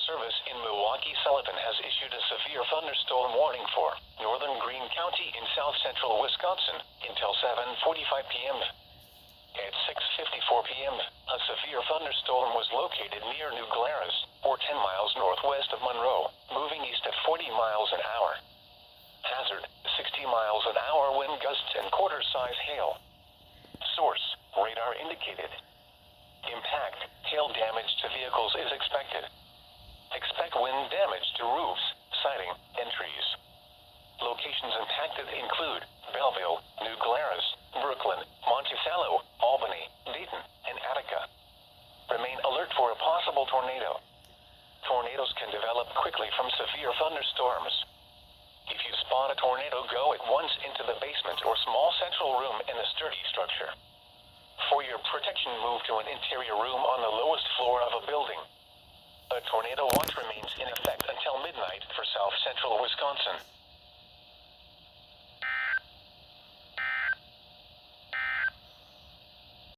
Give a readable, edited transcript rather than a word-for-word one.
Service in Milwaukee, Sullivan has issued a severe thunderstorm warning for northern Greene County in south-central Wisconsin until 7:45 p.m. At 6:54 p.m., a severe thunderstorm was located near New Glarus, or 10 miles northwest of Monroe, moving east at 40 miles an hour. Hazard, 60 miles an hour wind gusts and quarter-size hail. Source, radar indicated. Impact, hail damage to vehicles is expected. Expect wind damage to roofs, siding, and trees. Locations impacted include Belleville, New Glarus, Brooklyn, Monticello, Albany, Dayton, and Attica. Remain alert for a possible tornado. Tornadoes can develop quickly from severe thunderstorms. If you spot a tornado, go at once into the basement or small central room in a sturdy structure. For your protection, move to an interior room on the lowest floor of a building. A tornado watch remains in effect until midnight for south-central Wisconsin.